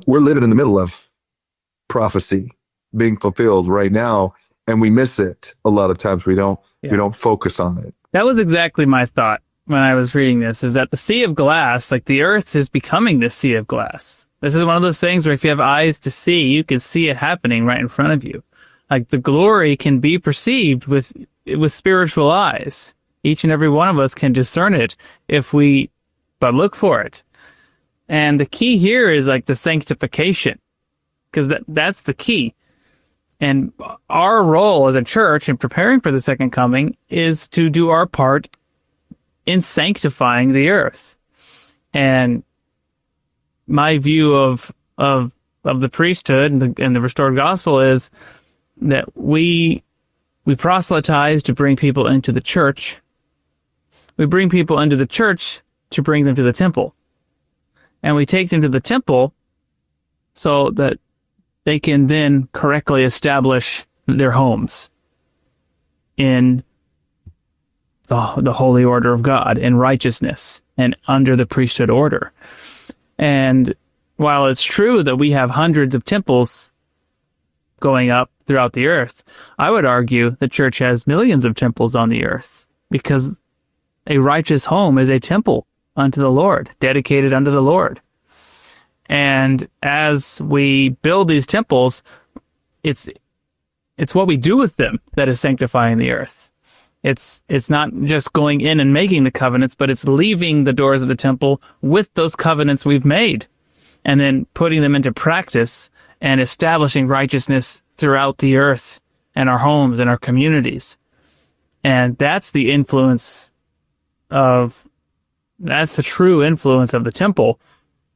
we're living in the middle of prophecy being fulfilled right now, and we miss it a lot of times. We don't focus on it. That was exactly my thought when I was reading this, is that the sea of glass, like the earth is becoming this sea of glass. This is one of those things where if you have eyes to see, you can see it happening right in front of you. Like the glory can be perceived with spiritual eyes. Each and every one of us can discern it if we but look for it. And the key here is like the sanctification, because that's the key. And our role as a church in preparing for the second coming is to do our part in sanctifying the earth. And my view of the priesthood and the restored gospel is that we proselytize to bring people into the church. We bring people into the church to bring them to the temple. And we take them to the temple so that they can then correctly establish their homes in the holy order of God, in righteousness, and under the priesthood order. And while it's true that we have hundreds of temples going up throughout the earth, I would argue the church has millions of temples on the earth, because a righteous home is a temple unto the Lord, dedicated unto the Lord. And as we build these temples, it's what we do with them that is sanctifying the earth. It's not just going in and making the covenants, but it's leaving the doors of the temple with those covenants we've made, and then putting them into practice and establishing righteousness throughout the earth and our homes and our communities. And that's the true influence of the temple,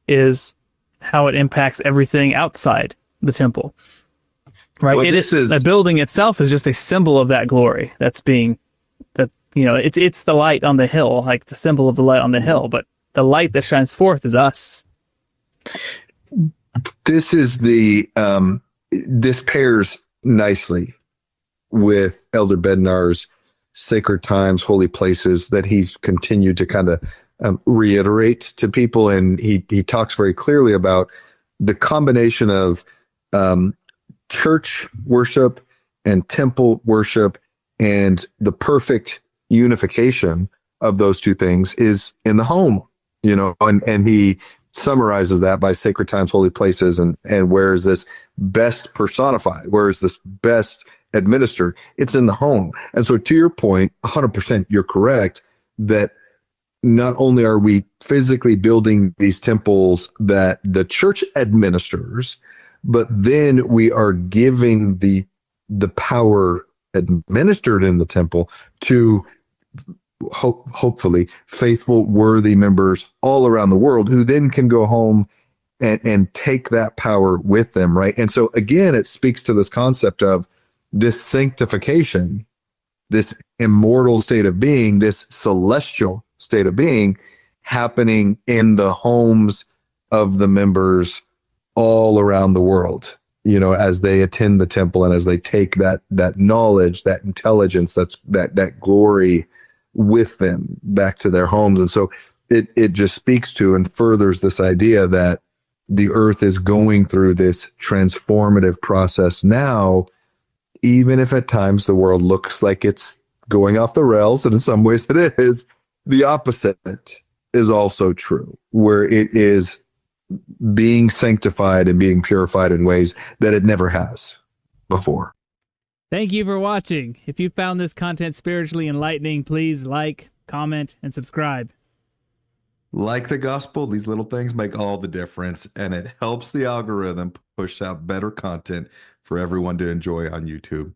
is how it impacts everything outside the temple. Right? Well, the building itself is just a symbol of that glory it's the light on the hill, like the symbol of the light on the hill, but the light that shines forth is us. This is this pairs nicely with Elder Bednar's sacred times, holy places that he's continued to kind of reiterate to people. And he talks very clearly about the combination of church worship and temple worship, and the perfect unification of those two things is in the home, and he summarizes that by sacred times, holy places, and where is this best personified? Where is this best administered? It's in the home. And so to your point, 100%, you're correct that not only are we physically building these temples that the church administers, but then we are giving the power administered in the temple to hopefully faithful, worthy members all around the world, who then can go home and take that power with them, right? And so again, it speaks to this concept of this sanctification, this immortal state of being, this celestial state of being happening in the homes of the members all around the world, as they attend the temple and as they take that knowledge, that intelligence, that glory with them back to their homes. And so it just speaks to and furthers this idea that the earth is going through this transformative process now, even if at times the world looks like it's going off the rails, and in some ways it is. The opposite is also true, where it is being sanctified and being purified in ways that it never has before. Thank you for watching. If you found this content spiritually enlightening, please like, comment, and subscribe. Like the gospel, these little things make all the difference, and it helps the algorithm push out better content for everyone to enjoy on YouTube.